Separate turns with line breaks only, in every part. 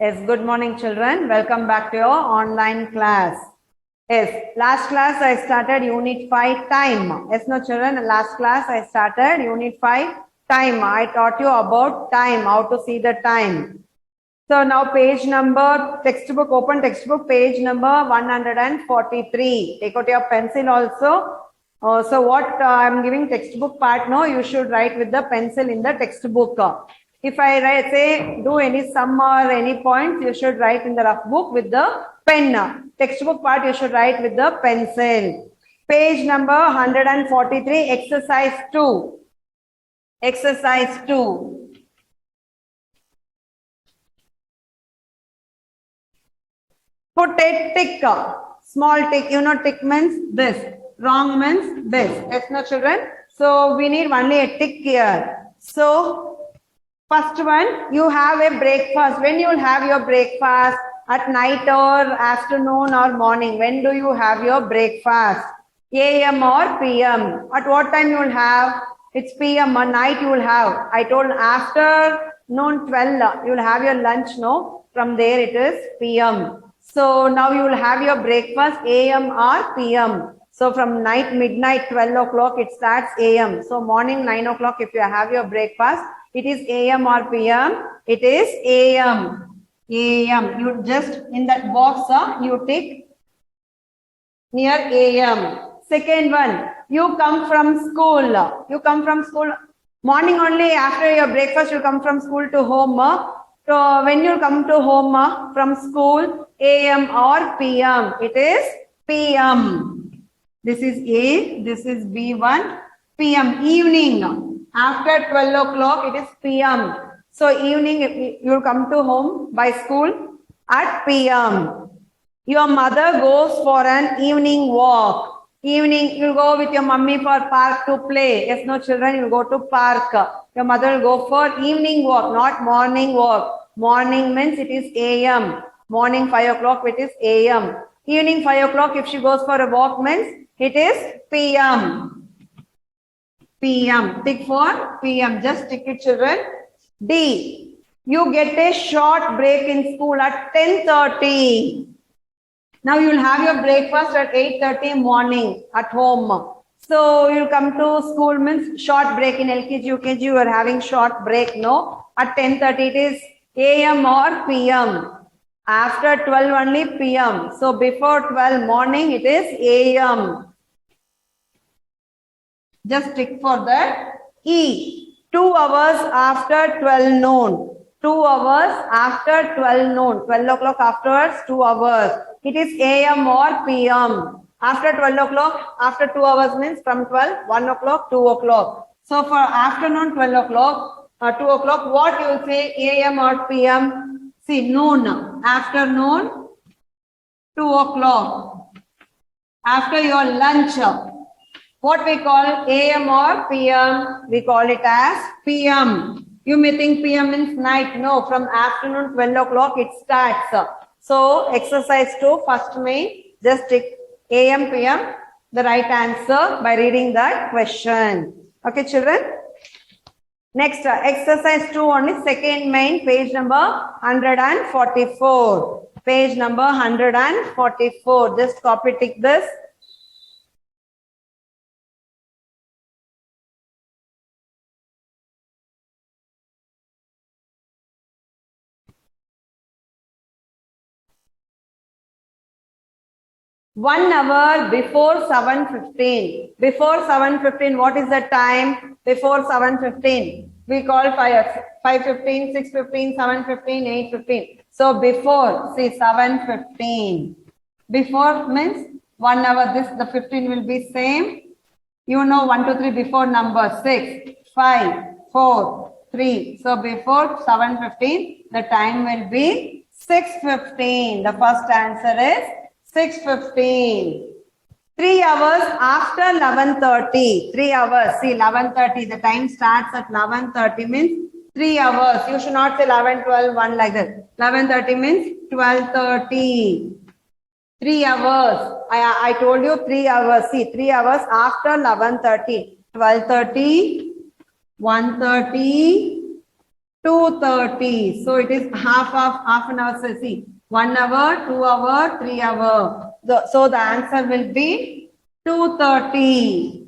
Yes, good morning, children. Welcome back to your online class. Yes, last class I started Unit 5 time. Yes, no, children, last class I started Unit 5 time. I taught you about time, how to see the time. So now page number, textbook, open textbook, page number 143. Take out your pencil also. So what I'm giving textbook part now, you should write with the pencil in the textbook. If I write, say, do any sum or any points, you should write in the rough book with the pen. Textbook part, you should write with the pencil. Page number 143, exercise 2. Exercise 2. Put a tick, small tick, tick means this, wrong means this. Yes, no, children? So we need only a tick here. So first one, you have a breakfast. When you will have your breakfast? At night or afternoon or morning? When do you have your breakfast? AM or PM? At what time you will have? It's PM or night you will have. I told after noon 12, you will have your lunch, no? From there it is PM. So now you will have your breakfast AM or PM. So from night, midnight, 12 o'clock, it starts AM. So morning 9 o'clock, if you have your breakfast, it is AM or PM? It is AM. AM. You just in that box, you tick near AM. Second one, you come from school. You come from school. Morning only after your breakfast, you come from school to home. So when you come to home from school, AM or PM? It is PM. This is A, this is B1, PM, evening. After 12 o'clock, it is PM. So evening, you come to home by school at PM. Your mother goes for an evening walk. Evening, you'll go with your mummy for park to play. Yes, no, children, you'll go to park. Your mother will go for evening walk, not morning walk. Morning means it is AM. Morning 5 o'clock, it is AM. Evening 5 o'clock, if she goes for a walk means it is PM. PM. Tick for PM. Just tick it, children. D. You get a short break in school at 10:30. Now you will have your breakfast at 8:30 morning at home. So you'll come to school means short break in LKG, UKG, you are having short break, no? At 10:30 it is AM or PM. After 12 only PM. So before 12 morning it is AM. Just tick for that. E. 2 hours after 12 noon. 2 hours after 12 noon. 12 o'clock afterwards, 2 hours. It is AM or PM. After 12 o'clock, after 2 hours means from 12, 1 o'clock, 2 o'clock. So for afternoon 12 o'clock, 2 o'clock, what you will say AM or PM? See, noon. Afternoon, 2 o'clock. After your lunch, what we call AM or PM? We call it as PM. You may think PM means night. No, from afternoon 12 o'clock it starts. So exercise 2, first main, just tick AM, PM, the right answer by reading that question. Okay, children? Next, exercise 2 only, second main, page number 144. Page number 144. Just copy tick this. One hour before 7:15. Before 7:15, what is the time? Before 7:15. We call 5:15, 6:15, 7:15, 8:15. So before, see 7:15. Before means 1 hour. This the 15 will be same. You know 1, 2, 3 before number 6, 5, 4, 3. So before 7:15, the time will be 6:15. The first answer is 6:15. 3 hours after 11:30. 3 hours. See 11:30. The time starts at 11:30 means 3 hours. You should not say 11, 12, 1 like that. 11:30 means 12:30. 3 hours. I told you 3 hours. See 3 hours after 11:30. 12:30, 1:30, 2:30. So it is half an hour. So see, 1 hour, 2 hour, 3 hour. So the answer will be 2:30.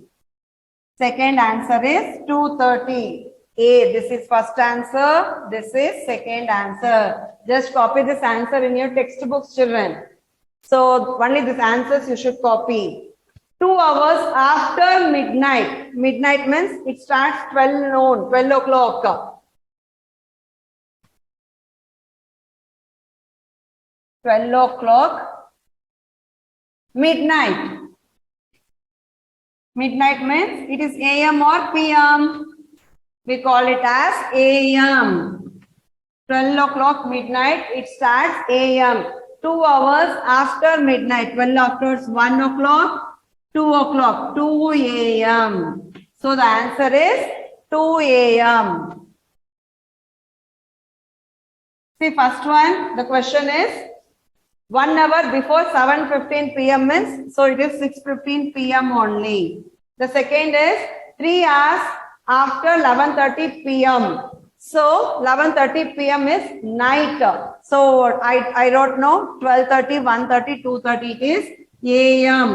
Second answer is 2:30. A, this is first answer. This is second answer. Just copy this answer in your textbooks, children. So only these answers you should copy. 2 hours after midnight. Midnight means it starts 12 noon, 12 o'clock. 12 o'clock. Midnight. Midnight means it is AM or PM. We call it as AM. 12 o'clock midnight, it starts AM. 2 hours after midnight. 12 afterwards, 1 o'clock, 2 o'clock, 2 AM. So the answer is 2 AM. See, first one, the question is 1 hour before 7:15 PM means, so it is 6:15 PM only. The second is 3 hours after 11:30 PM. So 11:30 PM is night. So I wrote no 12:30, 1:30, 2:30 it is AM.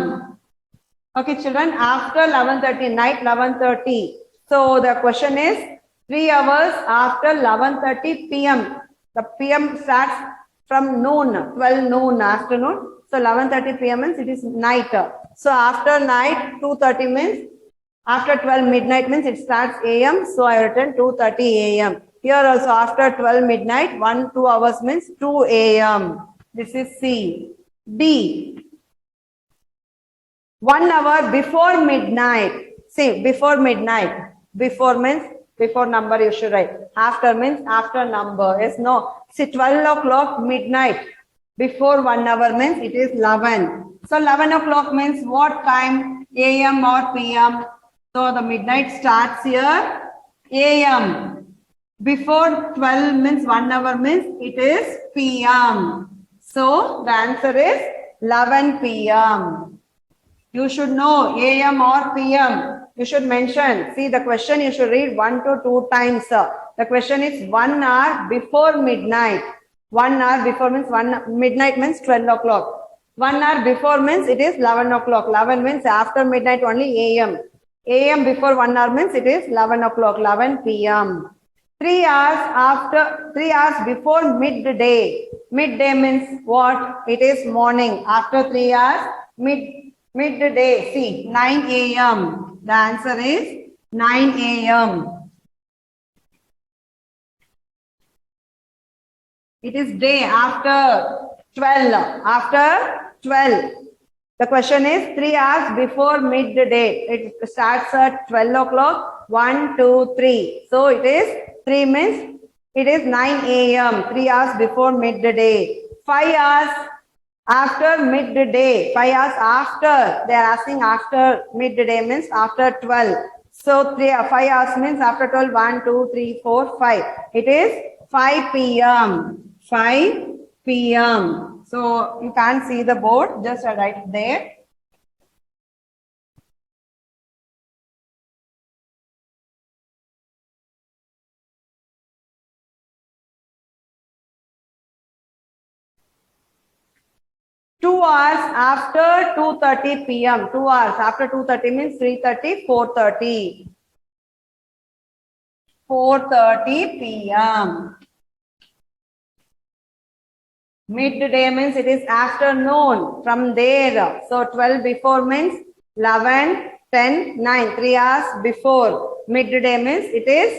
Okay, children, after 11:30, night 11:30. So the question is 3 hours after 11:30 PM. The PM starts from noon, 12 noon, afternoon. So 11:30 PM means it is night. So after night, 2:30 means, after 12 midnight means it starts AM. So I written 2:30 AM. Here also after 12 midnight, 1-2 hours means 2 AM. This is C. D. 1 hour before midnight. See, before midnight. Before means before number you should write. After means after number. Yes, no. See, 12 o'clock midnight. Before 1 hour means it is 11. So 11 o'clock means what time? AM or PM. So the midnight starts here. AM. Before 12 means 1 hour means it is PM. So the answer is 11 PM. You should know AM or PM. You should mention. See, the question you should read 1 to 2 times. The question is 1 hour before midnight. 1 hour before means midnight means 12 o'clock. 1 hour before means it is 11 o'clock. 11 means after midnight only AM. AM before 1 hour means it is 11 o'clock, 11 PM. 3 hours before midday. Midday means what? It is morning. After 3 hours, midday. See, 9 AM. The answer is 9 AM. It is day after 12. After 12. The question is 3 hours before midday. It starts at 12 o'clock. 1, 2, 3. So it is 3 means it is 9 AM. 3 hours before midday. 5 hours after midday. 5 hours after. They are asking after midday means after 12. So 5 hours means after 12. 1, 2, 3, 4, 5. It is 5 PM. 5 PM. So you can't see the board, just write there. Two hours after 2:30 PM. 2 hours after 2:30 means 3:30, 4:30. 4:30 PM. Midday means it is afternoon from there. So 12 before means 11, 10, 9. 3 hours before. Midday means it is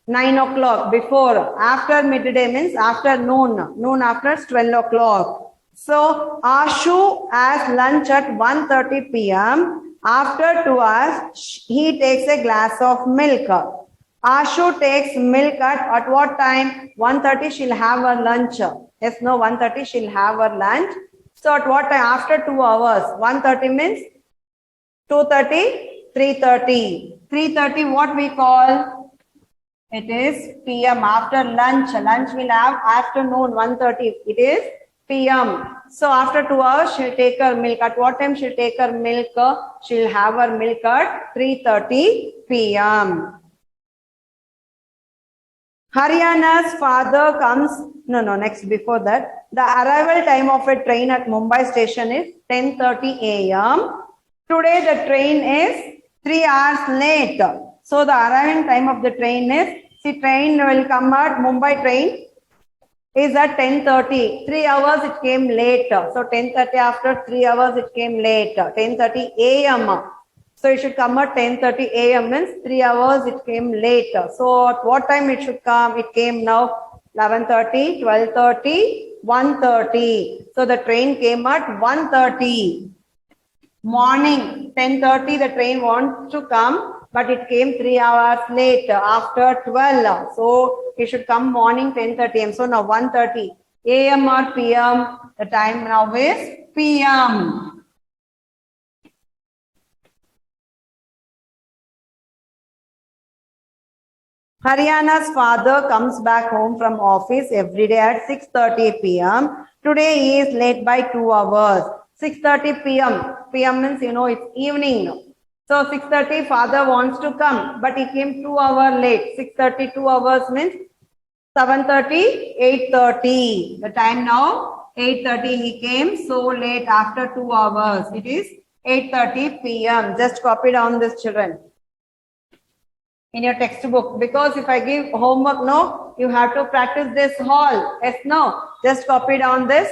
9 o'clock before. After midday means afternoon. Noon after 12 o'clock. So Ashu has lunch at 1:30 PM. After 2 hours, he takes a glass of milk. Ashu takes milk at what time? 1:30 she'll have her lunch. Yes, no, 1:30 she'll have her lunch. So at what time? After 2 hours. 1:30 means 2:30, 3:30. 3:30 what we call? It is PM. After lunch. Lunch will have afternoon 1:30. It is PM. So after 2 hours she'll take her milk. At what time she'll take her milk? She'll have her milk at 3:30 PM. Haryana's father comes, next before that. The arrival time of a train at Mumbai station is 10:30 a.m. Today the train is 3 hours late. So the arriving time of the train is, see, train will come at Mumbai train is at 10:30. 3 hours it came late. So 10:30 after 3 hours it came late. 10:30 a.m. So it should come at 10:30 a.m. means 3 hours it came late. So at what time it should come? It came now 11:30, 12:30, 1:30. So the train came at 1:30. Morning 10:30 the train wants to come, but it came 3 hours late after 12. So it should come morning 10:30 am. So now 1:30 a.m. or p.m. The time now is p.m. Haryana's father comes back home from office every day at 6:30 p.m. Today he is late by 2 hours. 6:30 p.m. p.m. means it's evening. So 6:30 father wants to come, but he came 2 hours late. 6:30 2 hours means 7:30, 8:30. The time now 8:30 he came so late after 2 hours. It is 8:30 p.m. Just copy down this, children, in your textbook, because if I give homework, no, you have to practice this all. Yes, no, just copy down this.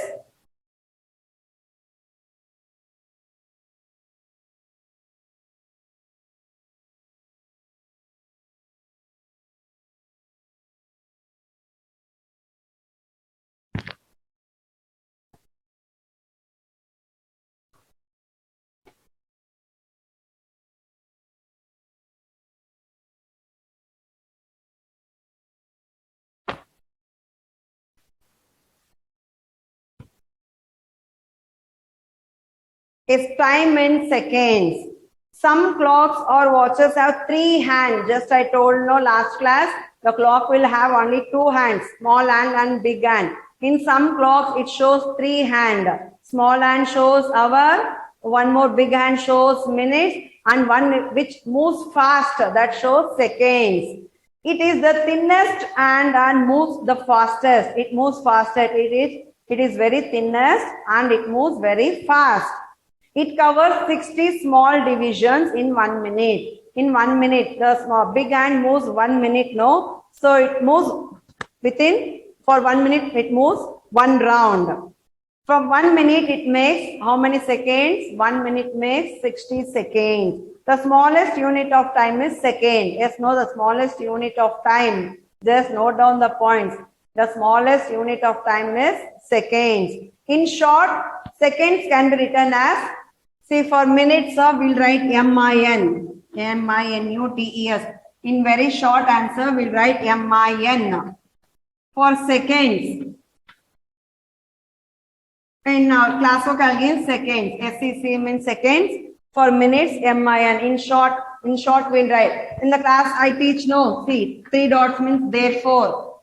Is time in seconds. Some clocks or watches have 3 hands. Just I told last class, the clock will have only 2 hands, small hand and big hand. In some clocks, it shows 3 hands. Small hand shows hour, one more big hand shows minutes, and one which moves fast, that shows seconds. It is the thinnest hand and moves the fastest. It moves fastest. It is very thinnest and it moves very fast. It covers 60 small divisions in 1 minute. In 1 minute, the big hand moves 1 minute, no? So it moves for 1 minute, it moves 1 round. From 1 minute, it makes how many seconds? 1 minute makes 60 seconds. The smallest unit of time is second. Yes, no, the smallest unit of time. Just note down the points. The smallest unit of time is seconds. In short, seconds can be written as, see, for minutes, we'll write MIN, MINUTES. In very short answer, we'll write MIN. For seconds, in classwork, I'll give seconds. SEC means seconds. For minutes, MIN. In short, we'll write. In the class, I teach, see, 3 dots means therefore.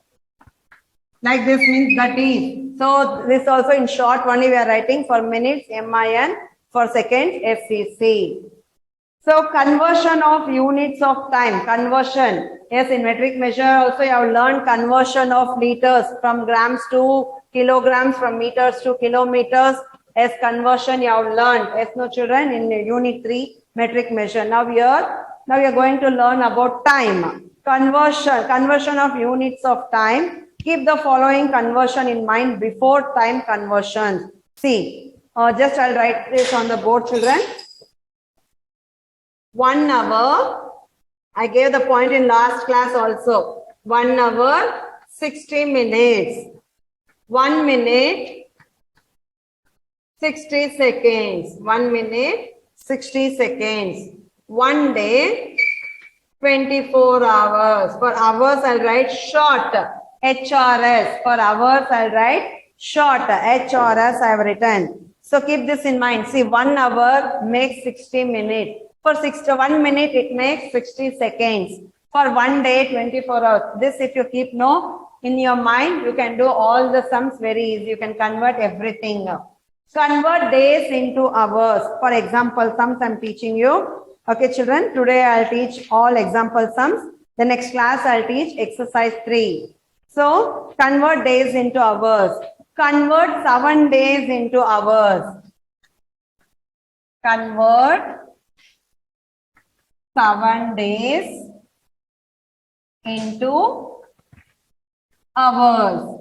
Like this means that is. So this also in short only we are writing. For minutes, MIN. For seconds, SEC. So conversion of units of time. Conversion. Yes, in metric measure also you have learned conversion of liters from grams to kilograms, from meters to kilometers. Yes, conversion you have learned. Yes, no, children, in unit 3 metric measure. Now we are going to learn about time. Conversion of units of time. Keep the following conversion in mind before time conversions. See, just I'll write this on the board, children. 1 hour, I gave the point in last class also. 1 hour, 60 minutes. 1 minute, 60 seconds. 1 minute, 60 seconds. 1 day, 24 hours. For hours, I'll write short. HRS. For hours, I'll write short. HRS I have written. So keep this in mind. See, 1 hour makes 60 minutes. For 1 minute, it makes 60 seconds. For 1 day, 24 hours. This, if you keep in your mind, you can do all the sums very easy. You can convert everything. Convert days into hours. For example, sums I'm teaching you. Okay, children, today I'll teach all example sums. The next class I'll teach exercise 3. So convert days into hours. Convert 7 days into hours. Convert 7 days into hours.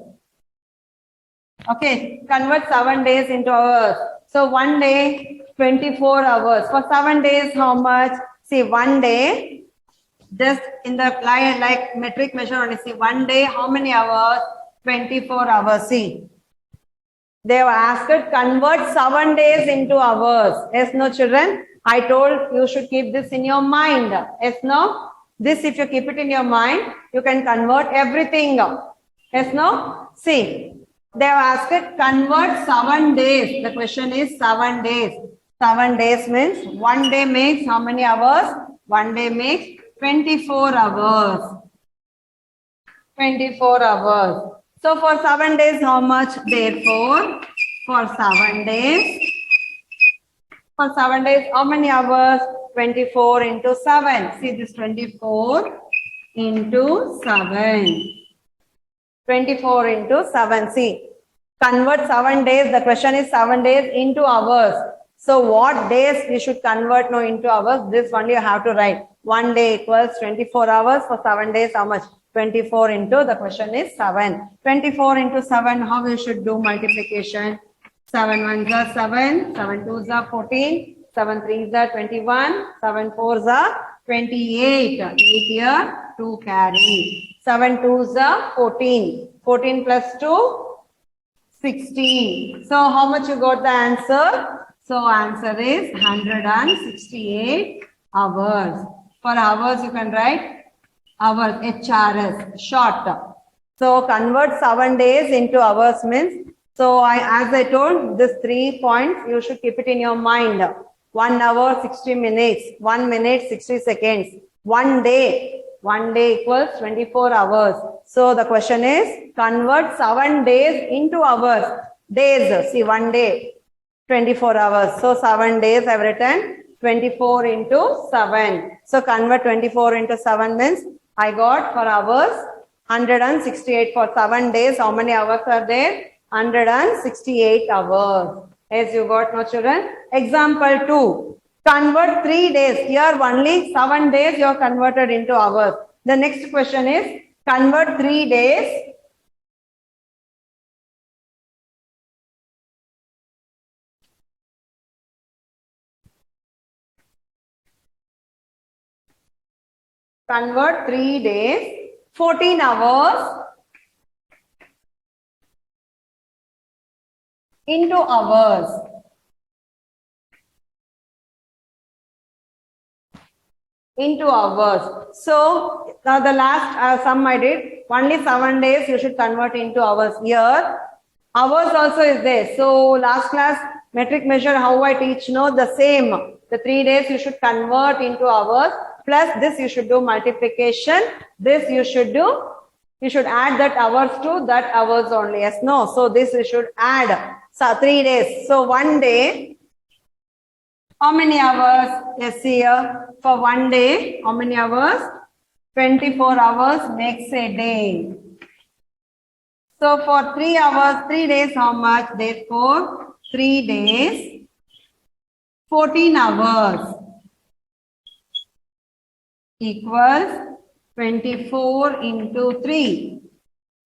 Okay, convert 7 days into hours. So 1 day, 24 hours. For 7 days, how much? See, 1 day, just in the line like metric measure only. See, 1 day, how many hours? 24 hours. See, they have asked convert 7 days into hours. Yes, no, children? I told you should keep this in your mind. Yes, no? This, if you keep it in your mind, you can convert everything. Yes, no? See, they have asked convert 7 days. The question is 7 days. 7 days means 1 day makes how many hours? 1 day makes 24 hours. 24 hours. So for 7 days, how much? Therefore, for 7 days, how many hours? 24 into 7. See this 24 into 7. 24 into 7. See, convert 7 days. The question is 7 days into hours. So what days we should convert now into hours? This only you have to write. 1 day equals 24 hours. For 7 days, how much? 24 into, the question is 7. 24 into 7, how we should do multiplication? 7 1s are 7, 7 2s are 14, 7 3s are 21, 7 4s are 28. 8 here, 2 carry. 7 2s are 14. 14 plus 2, 16. So how much you got the answer? So answer is 168 hours. For hours you can write hours, HRS, short. So convert 7 days into hours means, so as I told, this 3 points, you should keep it in your mind. 1 hour, 60 minutes, 1 minute, 60 seconds. 1 day equals 24 hours. So the question is, convert 7 days into hours. Days, see 1 day, 24 hours. So 7 days I've written 24 into 7. So convert 24 into 7 means, I got for hours 168. For 7 days, how many hours are there? 168 hours. As you got, no, children? Example 2. Convert 3 days. Here only 7 days you are converted into hours. The next question is convert 3 days . Convert 3 days, 14 hours into hours. Into hours. So the last sum I did, only 7 days you should convert into hours. Here, hours also is there. So last class, metric measure, how I teach, no, the same. The 3 days you should convert into hours. Plus this you should do multiplication. This you should do, you should add that hours to that hours only. Yes, no. So this you should add. So 3 days. So 1 day, how many hours? Yes, here for 1 day, how many hours? 24 hours makes a day. So for 3 hours, 3 days, how much? Therefore, 3 days, 14 hours equals 24 into 3.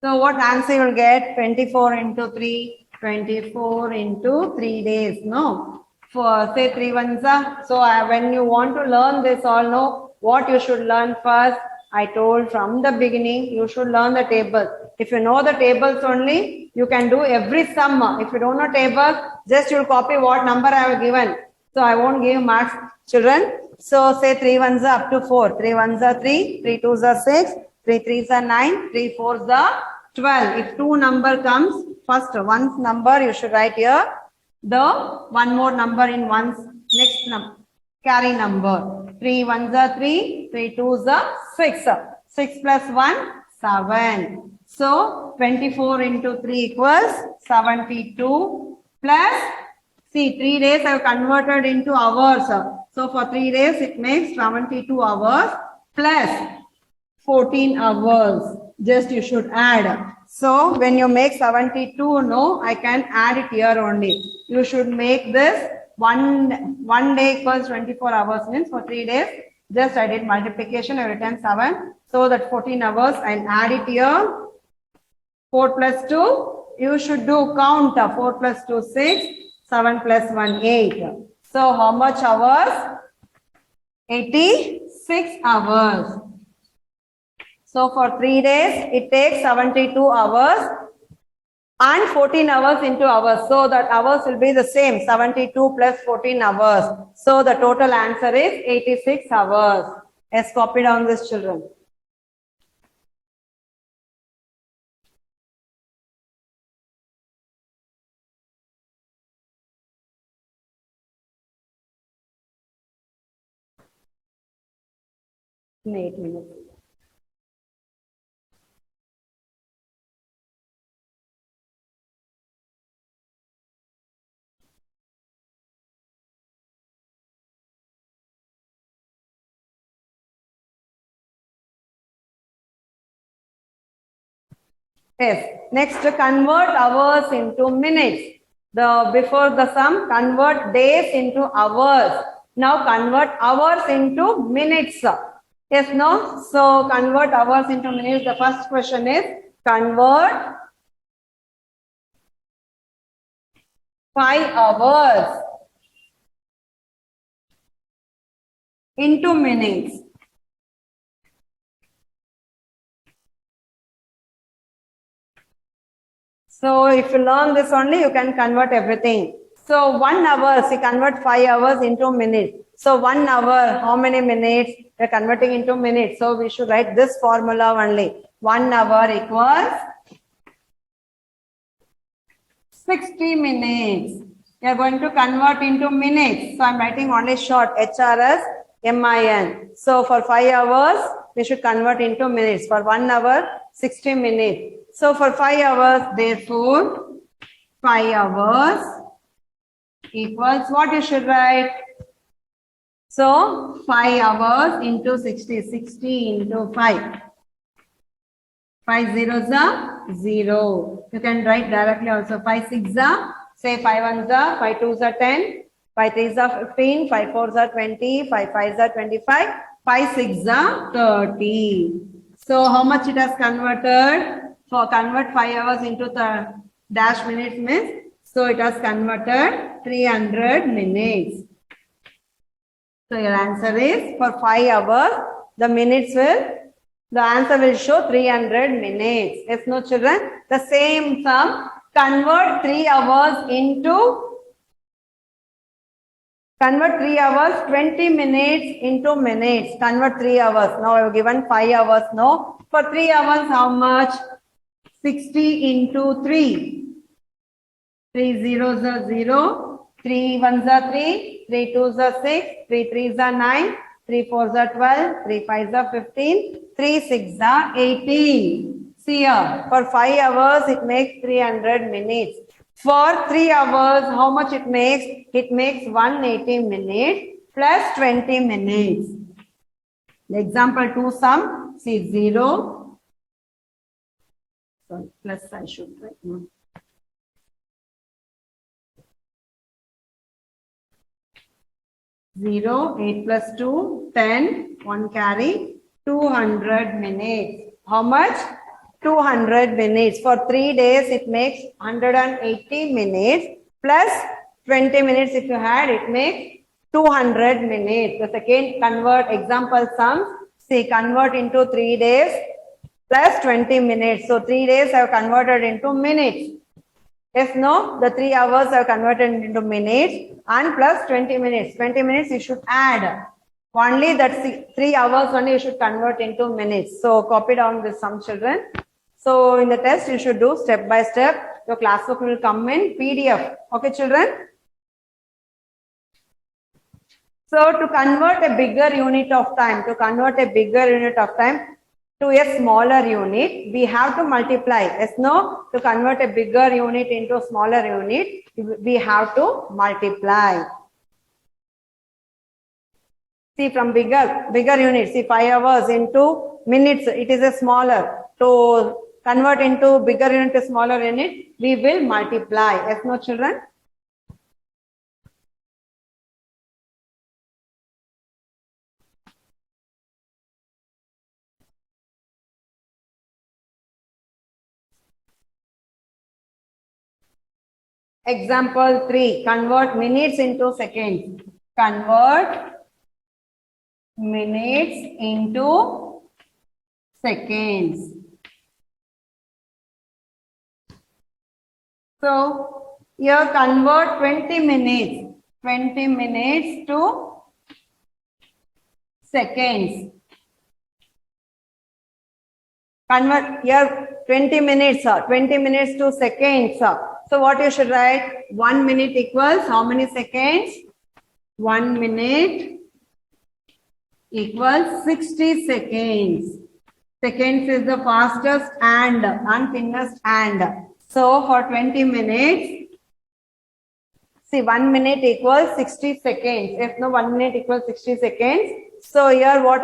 So what answer you will get? 24 into 3, 24 into 3 days, no? For say 3 ones are. So when you want to learn this all, know what you should learn first. I told from the beginning, you should learn the tables. If you know the tables only, you can do every sum. If you don't know tables, just you'll copy what number I have given. So I won't give marks, children. So say 3 ones are up to 4. 3 ones are 3, 3 twos are 6, 3 threes are 9, 3 fours are 12. If 2 number comes, first one number you should write here. The one more number in one's next number, carry number. 3 ones are 3, 3 twos are 6. 6 plus 1, 7. So 24 into 3 equals 72 plus, see 3 days I have converted into hours. So for 3 days it makes 72 hours plus 14 hours. Just you should add. So when you make 72, no, I can add it here only. You should make this one day equals 24 hours means for 3 days. Just I did multiplication, I written 7. So that 14 hours, I'll add it here. 4 plus 2, you should do count. 4 plus 2, 6. 7 plus 1, 8. So how much hours? 86 hours. So for 3 days, it takes 72 hours and 14 hours into hours. So that hours will be the same, 72 plus 14 hours. So the total answer is 86 hours. Yes, copy down this, children. In 8 minutes. Yes. Next, convert hours into minutes. Before the sum, convert days into hours. Now convert hours into minutes. Yes, no? So convert hours into minutes. The first question is convert 5 hours into minutes. So if you learn this only, you can convert everything. So 1 hour, see, convert 5 hours into minutes. So 1 hour, how many minutes? We are converting into minutes. So we should write this formula only. 1 hour equals 60 minutes. We are going to convert into minutes. So I am writing only short, HRS, MIN. So for 5 hours, we should convert into minutes. For 1 hour, 60 minutes. So for 5 hours, therefore, 5 hours equals what you should write? So 5 hours into 60, 60 into 5. 5 zeros are 0. You can write directly also. 5 6 are, say 5 1s are, 5 2s are 10, 5 3s are 15, 5 4s are 20, 5 5s are 25, 5 6 are 30. So how much it has converted? For convert 5 hours into the dash minutes means, so it has converted 300 minutes. So your answer is for 5 hours, the answer will show 300 minutes. Yes, no, children? The same sum, convert 3 hours 20 minutes into minutes. Convert 3 hours. Now I have given 5 hours. No. For 3 hours, how much? 60 into 3. 3 zeros are 0. 3 1s are 3. 3 2s are 6. 3 3s are 9. 3 4s are 12. 3 5s are 15. 3 6s are 18. See here, for 5 hours, it makes 300 minutes. For 3 hours, how much it makes? It makes 180 minutes plus 20 minutes. The example 2 sum, see 0. Sorry, plus I should write. 0, 8 plus 2, 10, 1 carry, 200 minutes. How much? 200 minutes. For 3 days, it makes 180 minutes plus 20 minutes if you had, it makes 200 minutes. The second convert example sums, see, convert into 3 days plus 20 minutes. So 3 days I have converted into minutes. Yes, no, the 3 hours I have converted into minutes and plus 20 minutes. 20 minutes you should add. Only that 3 hours only you should convert into minutes. So copy down this sum, children. So in the test you should do step by step. Your classwork will come in PDF. Okay, children. So to convert a bigger unit of time, to a smaller unit, we have to multiply. Yes, no? To convert a bigger unit into a smaller unit, we have to multiply. See, from bigger unit, see 5 hours into minutes, it is a smaller. To convert into bigger unit to smaller unit, we will multiply. Yes, no children? Example 3, convert minutes into seconds. Convert minutes into seconds. So, here convert 20 minutes to seconds. Convert here 20 minutes to seconds. So what you should write? 1 minute equals how many seconds? 1 minute equals 60 seconds. Seconds is the fastest and thinnest and. So for 20 minutes, see 1 minute equals 60 seconds. If no, 1 minute equals 60 seconds. So here what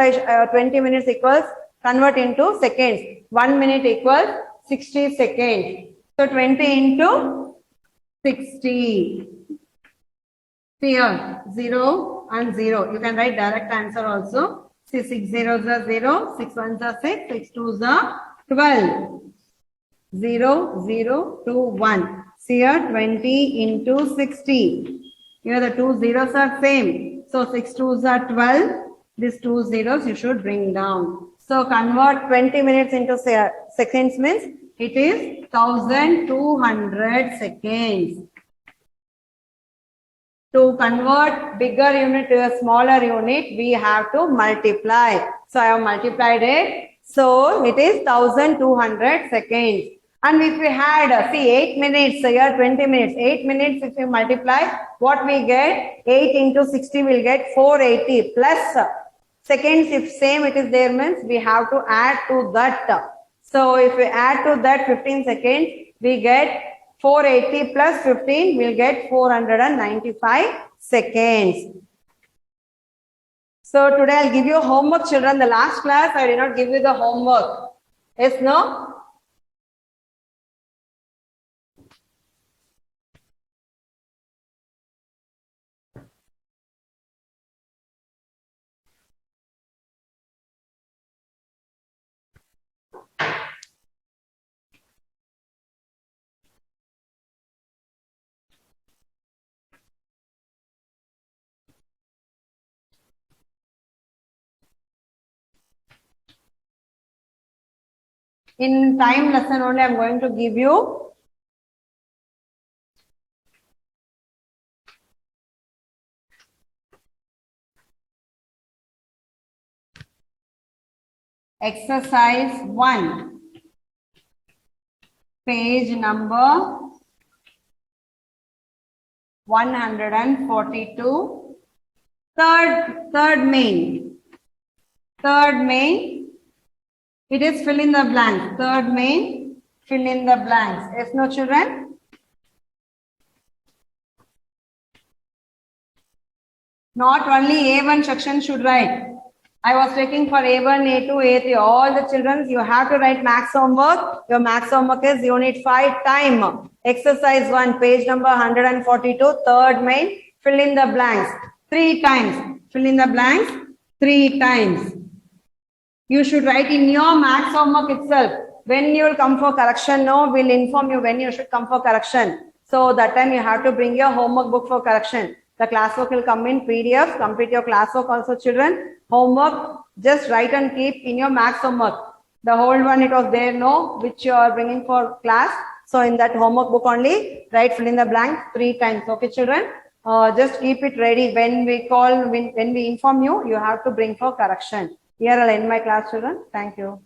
20 minutes equals, convert into seconds. 1 minute equals 60 seconds. So 20 into 60. See here, 0 and 0. You can write direct answer also. See 6 zeros are 0, 6 ones are 6, 6 twos are 12. 0, 0, 2, 1. See here 20 into 60. Here the two zeros are same. So 6 twos are 12. These two zeros you should bring down. So convert 20 minutes into seconds means it is 1200 seconds. To convert bigger unit to a smaller unit, we have to multiply. So I have multiplied it. So it is 1200 seconds. And if we had, see 8 minutes, so here 20 minutes, 8 minutes if you multiply, what we get? 8 into 60 will get 480 plus seconds, if same it is there means we have to add to that. So if we add to that 15 seconds, we get 480 plus 15 will get 495 seconds. So today I'll give you homework, children. The last class I did not give you the homework. Yes, no? In time lesson only I am going to give you exercise 1, page number 142, third main, it is fill in the blanks, third main, fill in the blanks. Yes, no children? Not only A1 section should write. I was taking for A1, A2, A3, all the children, you have to write max homework. Your max homework is unit 5 time. Exercise 1, page number 142, third main, fill in the blanks 3 times. Fill in the blanks 3 times. You should write in your max homework itself. When you will come for correction, no, we'll inform you when you should come for correction. So that time you have to bring your homework book for correction. The classwork will come in PDF. Complete your classwork also, children. Homework, just write and keep in your max homework. The whole one it was there, no, which you are bringing for class. So in that homework book only, write fill in the blank 3 times. Okay, children. Just keep it ready. When we call, when we inform you, you have to bring for correction. Here I'll end my class, children. Thank you.